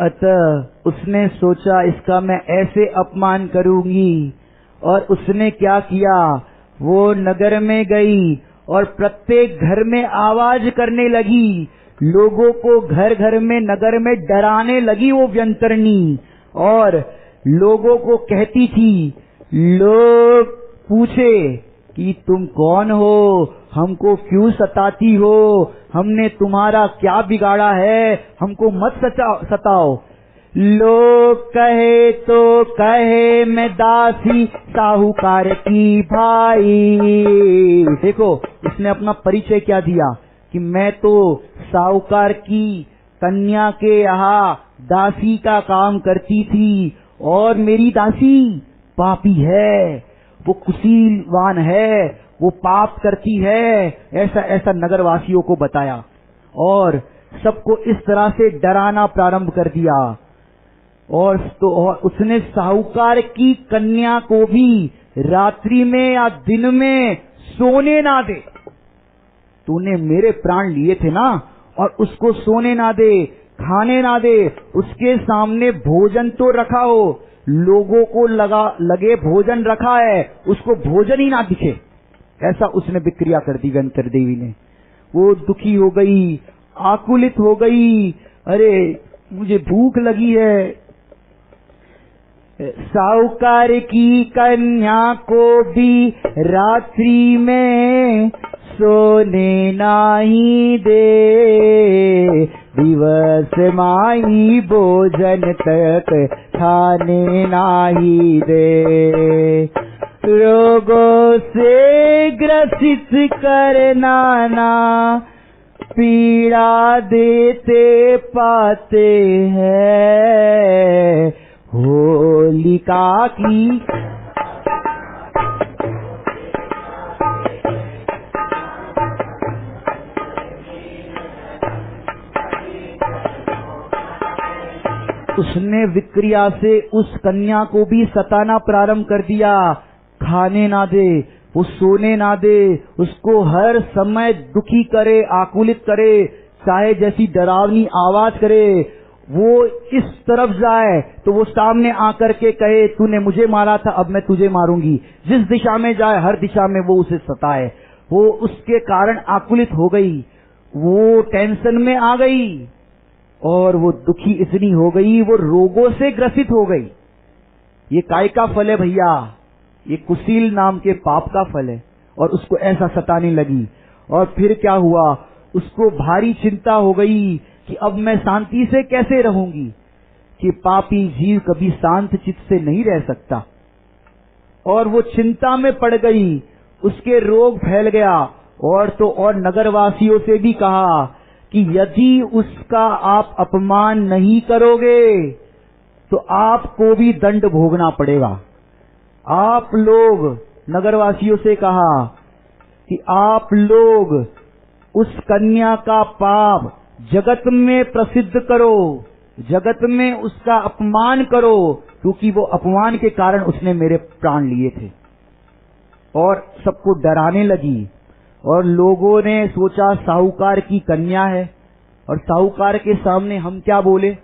अतः उसने सोचा इसका मैं ऐसे अपमान करूंगी। और उसने क्या किया? वो नगर में गई और प्रत्येक घर में आवाज करने लगी, लोगों को घर घर में नगर में डराने लगी वो व्यंतरनी। और लोगों को कहती थी, लोग पूछे कि तुम कौन हो, हमको क्यों सताती हो, हमने तुम्हारा क्या बिगाड़ा है, हमको मत सताओ। लोग कहे तो कहे मैं दासी साहूकार की भाई। देखो उसने अपना परिचय क्या दिया कि मैं तो साहूकार की कन्या के यहाँ दासी का काम करती थी और मेरी दासी पापी है, वो कुशीलवान है, वो पाप करती है। ऐसा ऐसा नगरवासियों को बताया और सबको इस तरह से डराना प्रारंभ कर दिया। और उसने साहूकार की कन्या को भी रात्रि में या दिन में सोने ना दे। तूने मेरे प्राण लिए थे ना, और उसको सोने ना दे, खाने ना दे, उसके सामने भोजन तो रखा हो, लोगों को लगे भोजन रखा है, उसको भोजन ही ना दिखे। ऐसा उसने विक्रिया कर दी व्यंतर देवी ने। वो दुखी हो गई, आकुलित हो गई, अरे मुझे भूख लगी है। साहूकार की कन्या को भी रात्रि में सोने नहीं दे, दिवस माई भोजन तक खाने नहीं दे। रोगों से ग्रसित करना ना, पीड़ा देते पाते हैं होलिका की। उसने विक्रिया से उस कन्या को भी सताना प्रारंभ कर दिया। खाने ना दे, वो सोने ना दे, उसको हर समय दुखी करे, आकुलित करे, चाहे जैसी डरावनी आवाज करे। वो इस तरफ जाए तो वो सामने आकर के कहे तूने मुझे मारा था, अब मैं तुझे मारूंगी। जिस दिशा में जाए हर दिशा में वो उसे सताए। वो उसके कारण आकुलित हो गई, वो टेंशन में आ गई और वो दुखी इतनी हो गई, वो रोगों से ग्रसित हो गई। ये काय का फल है भैया, ये कुशील नाम के पाप का फल है। और उसको ऐसा सताने लगी। और फिर क्या हुआ? उसको भारी चिंता हो गई कि अब मैं शांति से कैसे रहूंगी, कि पापी जीव कभी शांत चित्त से नहीं रह सकता। और वो चिंता में पड़ गई, उसके रोग फैल गया। और तो और नगरवासियों से भी कहा कि यदि उसका आप अपमान नहीं करोगे तो आपको भी दंड भोगना पड़ेगा। आप लोग, नगरवासियों से कहा कि आप लोग उस कन्या का पाप जगत में प्रसिद्ध करो, जगत में उसका अपमान करो, क्योंकि वो अपमान के कारण उसने मेरे प्राण लिए थे। और सबको डराने लगी। और लोगों ने सोचा साहूकार की कन्या है, और साहूकार के सामने हम क्या बोले,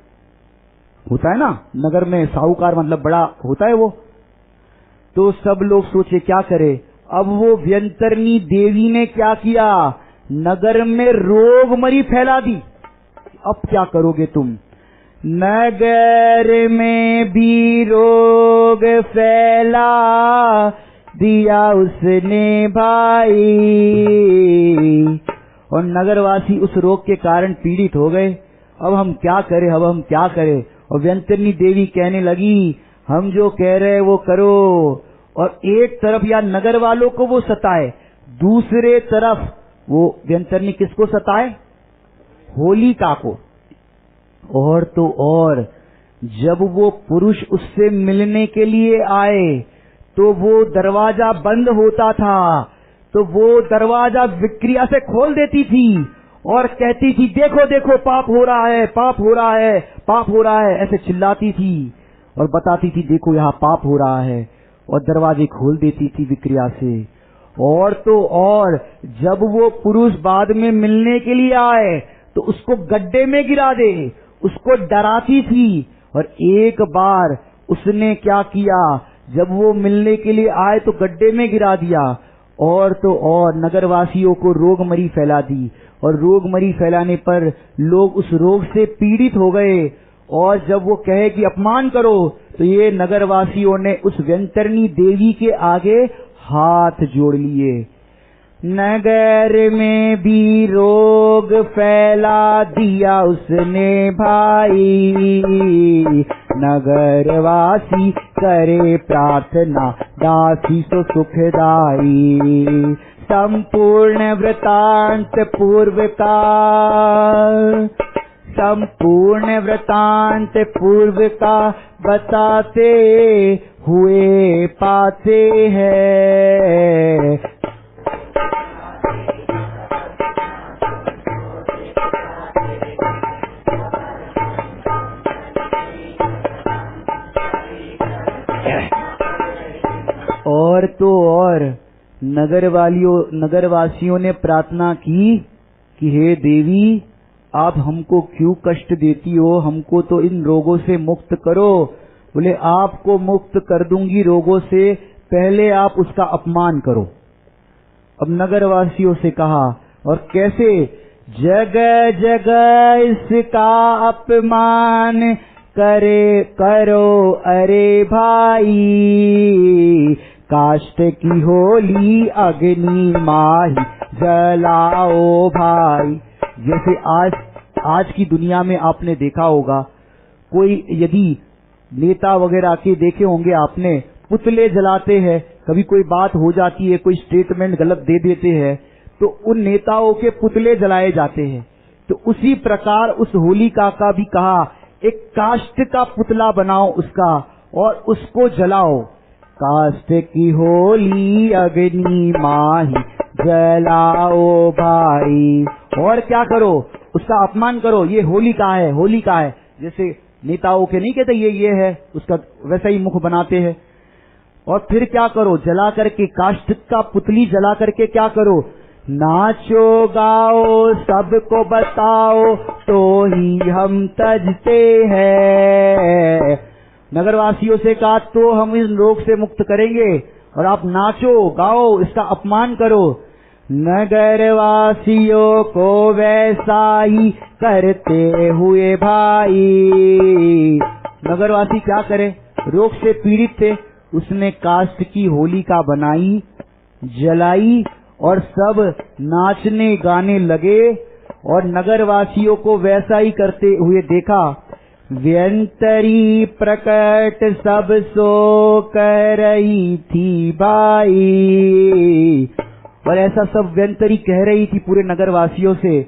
होता है ना, नगर में साहूकार मतलब बड़ा होता है वो। तो सब लोग सोचे क्या करे। अब वो व्यंतरनी देवी ने क्या किया, नगर में रोगमरी फैला दी। अब क्या करोगे तुम, नगर में भी रोग फैला दिया उसने भाई, और नगरवासी उस रोग के कारण पीड़ित हो गए। अब हम क्या करें, अब हम क्या करें। और व्यंतरनी देवी कहने लगी, हम जो कह रहे वो करो। और एक तरफ या नगर वालों को वो सताए, दूसरे तरफ वो व्यंतरनी किसको सताए, होलिका को। और तो और जब वो पुरुष उससे मिलने के लिए आए तो वो दरवाजा बंद होता था, तो वो दरवाजा विक्रिया से खोल देती थी और कहती थी देखो देखो पाप हो रहा है, पाप हो रहा है, पाप हो रहा है, ऐसे चिल्लाती थी और बताती थी देखो यहाँ पाप हो रहा है, और दरवाजे खोल देती थी विक्रिया से। और तो और जब वो पुरुष बाद में मिलने के लिए आए तो उसको गड्ढे में गिरा दे, उसको डराती थी। और एक बार उसने क्या किया, जब वो मिलने के लिए आए तो गड्ढे में गिरा दिया, और तो और नगरवासियों को रोगमरी फैला दी। और रोगमरी फैलाने पर लोग उस रोग से पीड़ित हो गए। और जब वो कहे कि अपमान करो तो ये नगरवासियों ने उस व्यंतरनी देवी के आगे हाथ जोड़ लिए। नगर में भी रोग फैला दिया उसने भाई, नगरवासी करे प्रार्थना दासी सो सुखदाई। संपूर्ण वृतांत पूर्व का, संपूर्ण वृतांत पूर्व का बताते हुए पाते हैं। और तो और नगरवासियों ने प्रार्थना की कि हे देवी आप हमको क्यों कष्ट देती हो, हमको तो इन रोगों से मुक्त करो। बोले आपको मुक्त कर दूंगी रोगों से, पहले आप उसका अपमान करो। अब नगरवासियों से कहा, और कैसे, जगह जगह इसका अपमान करे करो अरे भाई, काष्ठ की होली अग्नि माही जलाओ भाई। जैसे आज की दुनिया में आपने देखा होगा, कोई यदि नेता वगैरह के देखे होंगे आपने, पुतले जलाते हैं। कभी कोई बात हो जाती है, कोई स्टेटमेंट गलत दे देते हैं तो उन नेताओं के पुतले जलाए जाते हैं। तो उसी प्रकार उस होलिका का भी कहा, एक काष्ठ का पुतला बनाओ उसका और उसको जलाओ। काष्ठ की होली अग्नि माही जलाओ भाई। और क्या करो, उसका अपमान करो, ये होलिका है, होलिका है। जैसे नेताओं के नहीं कहते ये है, उसका वैसा ही मुख बनाते हैं। और फिर क्या करो, जला करके काष्ठ का पुतली जला करके क्या करो, नाचो गाओ सबको बताओ तो ही हम तजते हैं। नगरवासियों से कहा तो हम इस रोग से मुक्त करेंगे, और आप नाचो गाओ, इसका अपमान करो। नगरवासियों को वैसा ही करते हुए भाई। नगरवासी क्या करे, रोग से पीड़ित थे, उसने काष्ठ की होलिका बनाई, जलाई और सब नाचने गाने लगे। और नगरवासियों को वैसा ही करते हुए देखा। व्यंतरी प्रकट सब सो कह रही थी भाई। और ऐसा सब व्यंतरी कह रही थी पूरे नगरवासियों से,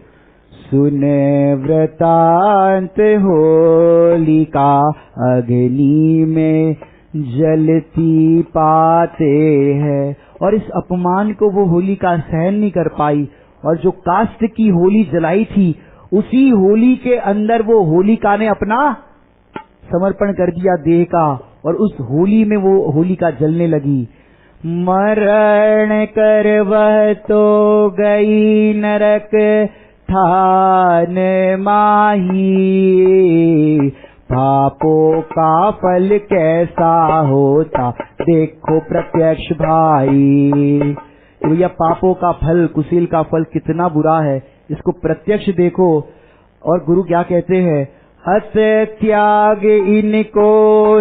सुने वृतांत होलिका अग्नि में जलती पाते हैं। और इस अपमान को वो होलिका सहन नहीं कर पाई, और जो काष्ठ की होली जलाई थी उसी होली के अंदर वो होलिका ने अपना समर्पण कर दिया देह का, और उस होली में वो होलिका जलने लगी। मरण कर वह तो गई नरक ठान माही, पापों का फल कैसा होता देखो प्रत्यक्ष भाई। भैया पापों का फल, कुशील का फल कितना बुरा है, इसको प्रत्यक्ष देखो। और गुरु क्या कहते हैं, अत त्याग इनको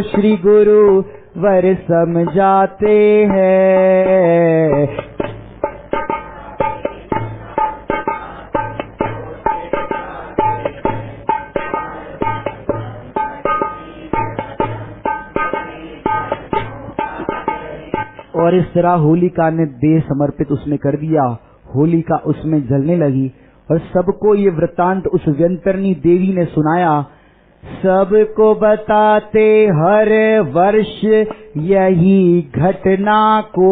श्री गुरु वर समझाते हैं। और इस तरह होलिका ने देह समर्पित उसमें कर दिया, होलिका उसमें जलने लगी और सबको ये वृत्तांत उस व्यंतरनी देवी ने सुनाया। सबको बताते हर वर्ष यही घटना को,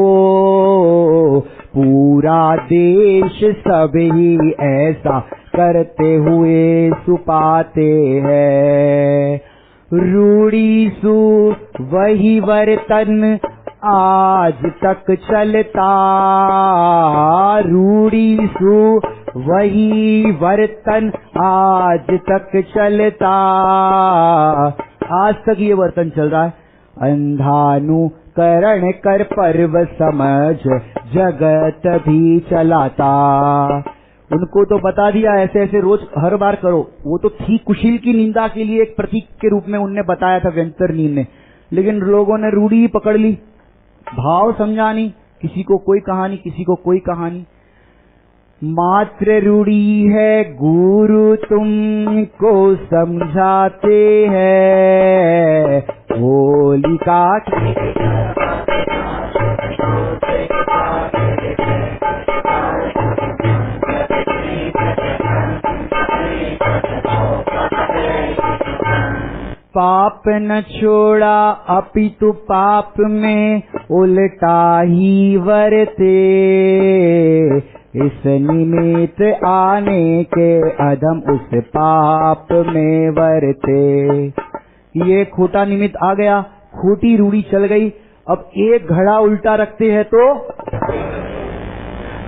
पूरा देश सब ही ऐसा करते हुए सुपाते हैं। रूढ़ी सु वही वर्तन आज तक चलता, रूढ़ी सु वही वर्तन आज तक चलता। आज तक ये वर्तन चल रहा है। अंधानुकरण कर पर्व समझ जगत भी चलाता। उनको तो बता दिया ऐसे ऐसे रोज हर बार करो, वो तो थी कुशील की निंदा के लिए एक प्रतीक के रूप में उनने बताया था व्यंतरनी ने, लेकिन लोगों ने रूढ़ी पकड़ ली, भाव समझा नहीं, किसी को कोई कहानी, किसी को कोई कहानी। मात्र रूढ़ी है गुरु तुमको समझाते हैं, होलिका पाप न छोड़ा अपितु पाप में उल्टा ही वर्ते, इस निमित्त आने के अधम उस पाप में वर्ते। ये खोटा निमित्त आ गया, खोटी रूढ़ी चल गई। अब एक घड़ा उल्टा रखते हैं तो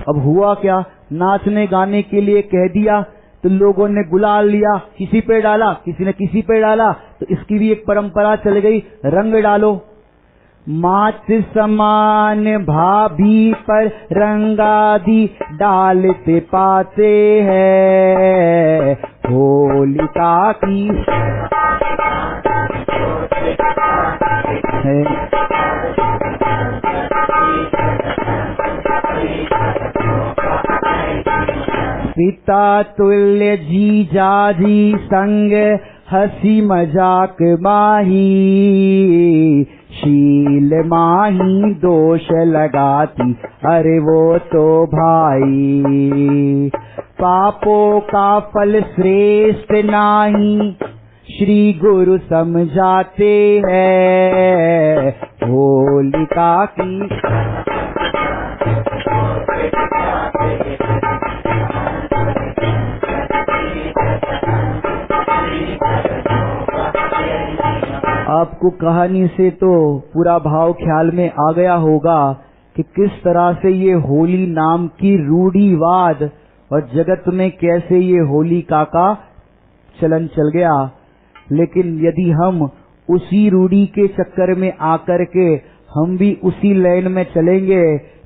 अब हुआ क्या, नाचने गाने के लिए कह दिया तो लोगों ने गुलाल लिया, किसी पे डाला, किसी ने किसी पे डाला, तो इसकी भी एक परंपरा चल गई, रंग डालो। माच समान भाभी पर रंगादि डालते पाते हैं, होलिका की है। पिता तुल्य जीजाजी संग हंसी मजाक माही, शील माही दोष लगाती अरे वो तो भाई। पापों का फल श्रेष्ठ नाही श्री गुरु समझाते हैं, होलिका की आपको कहानी से तो पूरा भाव ख्याल में आ गया होगा कि किस तरह से ये होली नाम की रूढ़िवाद और जगत में कैसे ये होलिका का चलन चल गया। लेकिन यदि हम उसी रूढ़ी के चक्कर में आकर के हम भी उसी लाइन में चलेंगे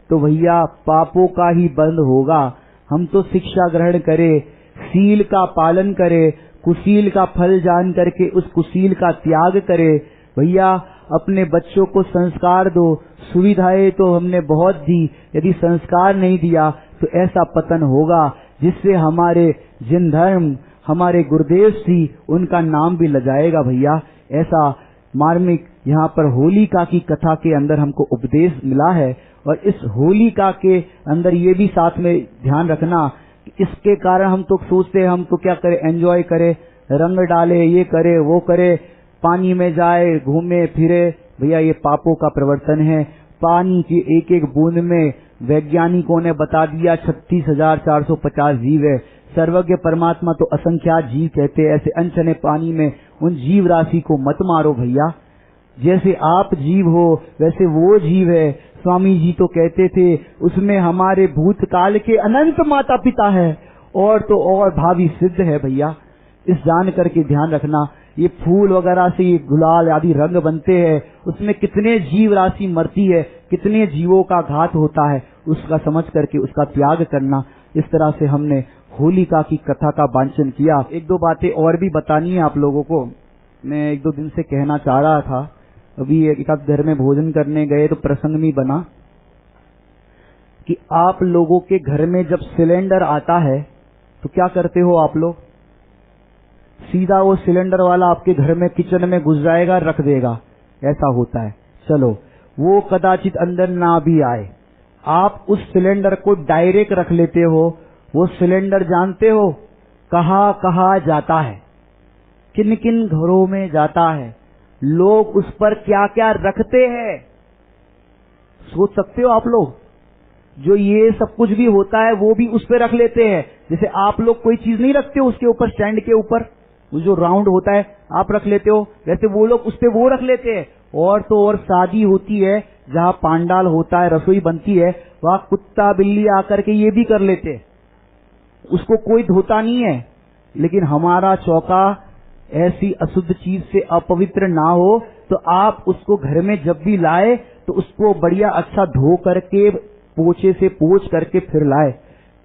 तो भैया पापों का ही बंद होगा। हम तो शिक्षा ग्रहण करें, सील का पालन करें, कुशील का फल जान करके उस कुशील का त्याग करे। भैया अपने बच्चों को संस्कार दो, सुविधाएं तो हमने बहुत दी, यदि संस्कार नहीं दिया तो ऐसा पतन होगा जिससे हमारे जिन धर्म हमारे गुरुदेव जी उनका नाम भी लजाएगा। भैया ऐसा मार्मिक यहाँ पर होलिका की कथा के अंदर हमको उपदेश मिला है। और इस होलिका के अंदर ये भी साथ में ध्यान रखना, इसके कारण हम तो सोचते हैं हम तो क्या करें, एंजॉय करें, रंग डाले, ये करे वो करे, पानी में जाए, घूमे फिरे। भैया ये पापों का प्रवर्तन है। पानी की एक एक बूंद में वैज्ञानिकों ने बता दिया 36,450 जीव है। सर्वज्ञ परमात्मा तो असंख्यात जीव कहते हैं। ऐसे अनचने पानी में उन जीव राशि को मत मारो भैया। जैसे आप जीव हो वैसे वो जीव है। स्वामी जी तो कहते थे उसमें हमारे भूतकाल के अनंत माता पिता है और तो और भावी सिद्ध है। भैया इस जान करके ध्यान रखना, ये फूल वगैरह से ये गुलाल आदि रंग बनते हैं, उसमें कितने जीव राशि मरती है, कितने जीवों का घात होता है, उसका समझ करके उसका त्याग करना। इस तरह से हमने होलिका की कथा का वांचन किया। एक दो बातें और भी बतानी है आप लोगों को, मैं एक दो दिन से कहना चाह रहा था। अभी एक आध घर में भोजन करने गए तो प्रसंग में बना कि आप लोगों के घर में जब सिलेंडर आता है तो क्या करते हो आप लोग? सीधा वो सिलेंडर वाला आपके घर में किचन में घुस जाएगा, रख देगा, ऐसा होता है। चलो वो कदाचित अंदर ना भी आए, आप उस सिलेंडर को डायरेक्ट रख लेते हो। वो सिलेंडर जानते हो कहाँ कहाँ जाता है, किन किन घरों में जाता है, लोग उस पर क्या क्या रखते हैं, सोच सकते हो आप लोग? जो ये सब कुछ भी होता है वो भी उस पे रख लेते हैं। जैसे आप लोग कोई चीज नहीं रखते हो उसके ऊपर, स्टैंड के ऊपर वो जो राउंड होता है आप रख लेते हो, वैसे वो लोग उस पे वो रख लेते हैं। और तो और शादी होती है जहाँ पांडाल होता है, रसोई बनती है, वहां कुत्ता बिल्ली आकर के ये भी कर लेते हैं, उसको कोई धोता नहीं है। लेकिन हमारा चौका ऐसी अशुद्ध चीज से अपवित्र ना हो, तो आप उसको घर में जब भी लाए तो उसको बढ़िया अच्छा धो करके पोछे से पोंछ करके फिर लाए।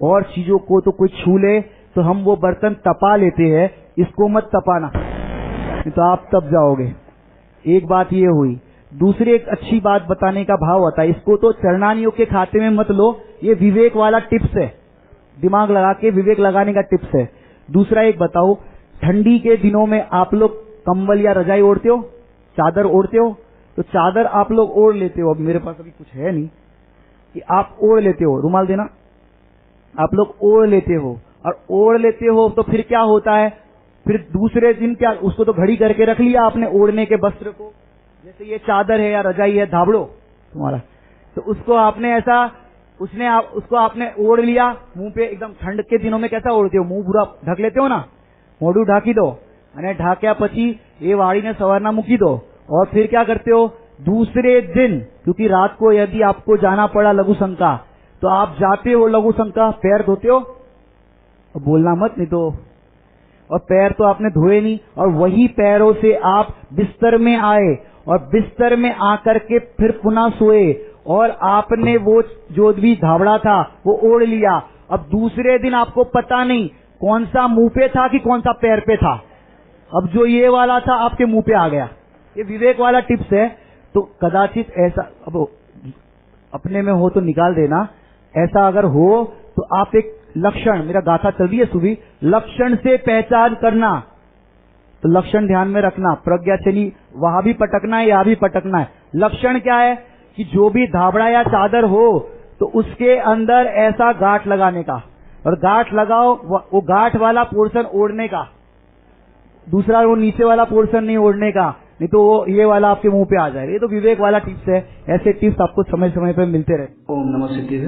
और चीजों को तो कोई छू ले तो हम वो बर्तन तपा लेते हैं, इसको मत तपाना, नहीं तो आप तप जाओगे। एक बात ये हुई। दूसरी एक अच्छी बात बताने का भाव होता है, इसको तो चरणानियों के खाते में मत लो, ये विवेक वाला टिप्स है, दिमाग लगा के विवेक लगाने का टिप्स है। दूसरा एक बताओ, ठंडी के दिनों में आप लोग कंबल या रजाई ओढ़ते हो, चादर ओढ़ते हो? तो चादर आप लोग ओढ़ लेते हो, अब मेरे पास अभी कुछ है नहीं कि आप ओढ़ लेते हो, रुमाल देना, आप लोग ओढ़ लेते हो। और ओढ़ लेते हो तो फिर क्या होता है, फिर दूसरे दिन क्या, उसको तो घड़ी करके रख लिया आपने ओढ़ने के वस्त्र को, जैसे ये चादर है या रजाई है, धाबड़ो तुम्हारा, तो उसको आपने ऐसा उसको आपने ओढ़ लिया मुंह पे। एकदम ठंड के दिनों में कैसा ओढ़ते हो, मुंह पूरा ढक लेते हो ना, मोढ़ू ढाकी दो અને ઢાક્યા પછી એ વાળીને સવારના મૂકી दो। और फिर क्या करते हो, दूसरे दिन, क्योंकि रात को यदि आपको जाना पड़ा लघु शंका, तो आप जाते हो लघु शंका, पैर धोते हो, बोलना मत नहीं तो, और पैर तो आपने धोए नहीं, और वही पैरों से आप बिस्तर में आए और बिस्तर में आकर के फिर पुनः सोए और आपने वो जो भी धावड़ा था वो ओढ़ लिया। अब दूसरे दिन आपको पता नहीं कौन सा मुंह पे था कि कौन सा पैर पे था, अब जो ये वाला था आपके मुंह पे आ गया। ये विवेक वाला टिप्स है। तो कदाचित ऐसा, अब अपने में हो तो निकाल देना, ऐसा अगर हो तो आप एक लक्षण, मेरा गाथा चल रही है सुबह, लक्षण से पहचान करना, तो लक्षण ध्यान में रखना, प्रज्ञा चली वहां भी पटकना है, यहां भी पटकना है। लक्षण क्या है कि जो भी धाबड़ा या चादर हो तो उसके अंदर ऐसा गांठ लगाने का, और गांठ लगाओ वो गांठ वाला पोर्शन ओढ़ने का, दूसरा वो नीचे वाला पोर्शन नहीं ओढ़ने का, नहीं तो वो ये वाला आपके मुंह पे आ जाएगा। ये तो विवेक वाला टिप्स है। ऐसे टिप्स आपको समय समय पर मिलते रहे। ओम नमः सिद्धि।